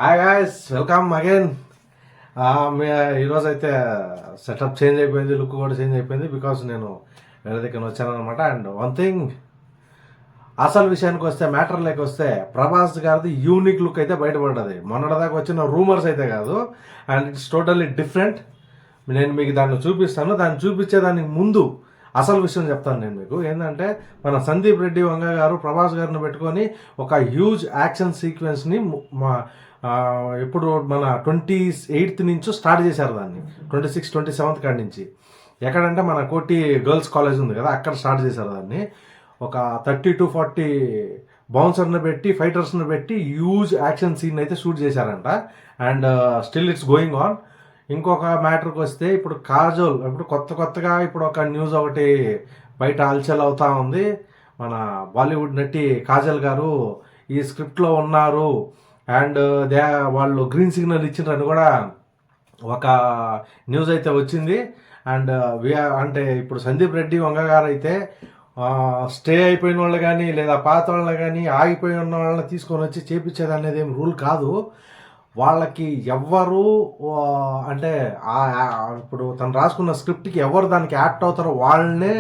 Hi guys, welcome again. ఈరోజు అయితే setup change అయిపోయింది, లుక్ కూడా చేంజ్ అయిపోయింది. బికాస్ నేను వేరే దగ్గర వచ్చాను అనమాట. అండ్ వన్ థింగ్, అసలు విషయానికి వస్తే, మ్యాటర్లోకి వస్తే, ప్రభాస్ గారిది యూనిక్ లుక్ అయితే బయటపడ్డది. మొన్నటిదాకా వచ్చిన రూమర్స్ అయితే కాదు, అండ్ ఇట్స్ టోటల్లీ డిఫరెంట్. నేను మీకు దాన్ని చూపిస్తాను. దాన్ని చూపించేదానికి ముందు అసలు విషయం చెప్తాను నేను మీకు. ఏంటంటే, మన సందీప్ రెడ్డి వంగ గారు ప్రభాస్ గారిని పెట్టుకొని ఒక హ్యూజ్ యాక్షన్ సీక్వెన్స్ని ఇప్పుడు మన 28th నుంచి స్టార్ట్ చేశారు. దాన్ని 26, 27 కాడి నుంచి. ఎక్కడంటే మన కోటి గర్ల్స్ కాలేజ్ ఉంది కదా, అక్కడ స్టార్ట్ చేశారు దాన్ని. ఒక 30 to 40 బౌన్సర్ని పెట్టి, ఫైటర్స్ని పెట్టి హ్యూజ్ యాక్షన్ సీన్ అయితే షూట్ చేశారంట. And still it's going on. ఇంకొక మ్యాటర్కి వస్తే, ఇప్పుడు కాజోల్ ఇప్పుడు కొత్తగా ఇప్పుడు ఒక న్యూస్ ఒకటి బయట హల్చల్ అవుతా ఉంది. మన బాలీవుడ్ నటి కాజల్ గారు ఈ స్క్రిప్ట్లో ఉన్నారు అండ్ వాళ్ళు గ్రీన్ సిగ్నల్ ఇచ్చిండ్రని కూడా ఒక న్యూస్ అయితే వచ్చింది. అండ్ అంటే ఇప్పుడు సందీప్ రెడ్డి వంగ గారు అయితే స్టే అయిపోయిన వాళ్ళు కానీ, లేదా పాత వాళ్ళని కానీ, ఆగిపోయి ఉన్న వాళ్ళని తీసుకొని వచ్చి చేపించేది అనేది ఏం రూల్ కాదు. వాళ్ళకి ఎవ్వరు అంటే ఇప్పుడు తను రాసుకున్న స్క్రిప్ట్కి ఎవరు దానికి యాప్ట్ అవుతారో వాళ్ళనే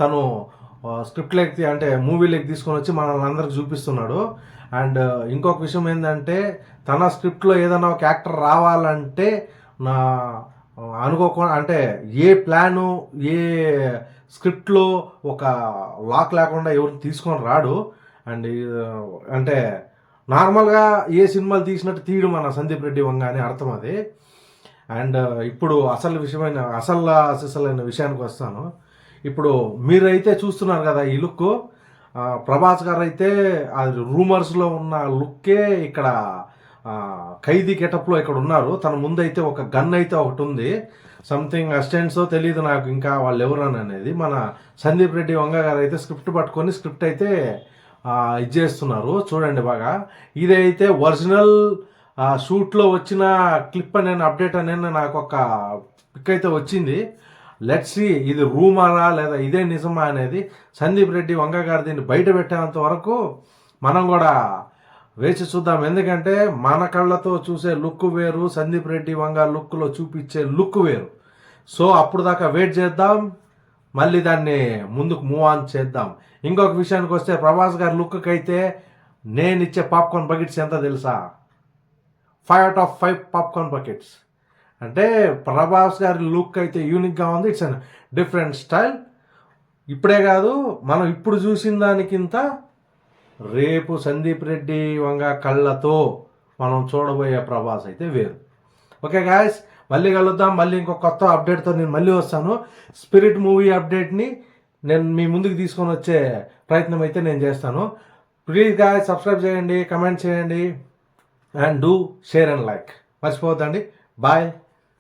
తను స్క్రిప్ట్లోకి అంటే మూవీలోకి తీసుకొని వచ్చి మనల్ని అందరికి చూపిస్తున్నాడు. అండ్ ఇంకొక విషయం ఏంటంటే, తన స్క్రిప్ట్లో ఏదైనా ఒక యాక్టర్ రావాలంటే నా అనుకోకుండా అంటే ఏ ప్లాను ఏ స్క్రిప్ట్లో ఒక లాక్ లేకుండా ఎవరిని తీసుకొని రాడు. అండ్ అంటే నార్మల్గా ఏ సినిమాలు తీసినట్టు తీయడు మన సందీప్ రెడ్డి వంగ అని అర్థం అది. అండ్ ఇప్పుడు అసలైన విషయానికి వస్తాను. ఇప్పుడు మీరైతే చూస్తున్నారు కదా ఈ లుక్. ప్రభాస్ గారు అయితే అది రూమర్స్లో ఉన్న లుక్కే ఇక్కడ ఖైదీ గెటప్లో ఇక్కడ ఉన్నారు. తన ముందైతే ఒక గన్ అయితే ఒకటి ఉంది. సంథింగ్ అసిస్టెంట్సో తెలియదు నాకు ఇంకా వాళ్ళు ఎవరని అనేది. మన సందీప్ రెడ్డి వంగ గారు అయితే స్క్రిప్ట్ పట్టుకొని స్క్రిప్ట్ అయితే ఇది చేస్తున్నారు. చూడండి బాగా. ఇదైతే ఒరిజినల్ షూట్లో వచ్చిన క్లిప్ అనే అప్డేట్ అనేది నాకు ఒక పిక్ అయితే వచ్చింది. లెట్స్ సీ ఇది రూమరా లేదా ఇదే నిజమా అనేది. సందీప్ రెడ్డి వంగ గారు దీన్ని బయట పెట్టేంత వరకు మనం కూడా వేచి చూద్దాం. ఎందుకంటే మన కళ్ళతో చూసే లుక్ వేరు, సందీప్ రెడ్డి వంగ లుక్లో చూపించే లుక్ వేరు. సో అప్పుడు దాకా వెయిట్ చేద్దాం, మళ్ళీ దాన్ని ముందుకు మూవ్ ఆన్ చేద్దాం. ఇంకొక విషయానికి వస్తే, ప్రభాస్ గారి లుక్కి అయితే నేను ఇచ్చే పాప్కార్న్ బకెట్స్ ఎంత తెలుసా? 5 out of 5 పాప్కార్న్ బకెట్స్. అంటే ప్రభాస్ గారి లుక్ అయితే యూనిక్గా ఉంది. It's an different style. ఇప్పుడే కాదు, మనం ఇప్పుడు చూసిన దానికింత రేపు సందీప్ రెడ్డి వంగ కళ్ళతో మనం చూడబోయే ప్రభాస్ అయితే వేరు. ఓకే గాయస్, మళ్ళీ కలుద్దాం. మళ్ళీ ఇంకో కొత్త అప్డేట్తో నేను మళ్ళీ వస్తాను. స్పిరిట్ మూవీ అప్డేట్ని నేను మీ ముందుకు తీసుకొని వచ్చే ప్రయత్నం అయితే నేను చేస్తాను. ప్లీజ్ గాయస్, సబ్స్క్రైబ్ చేయండి, కమెంట్ చేయండి, and do share and like. మర్చిపోవద్దండి. బాయ్.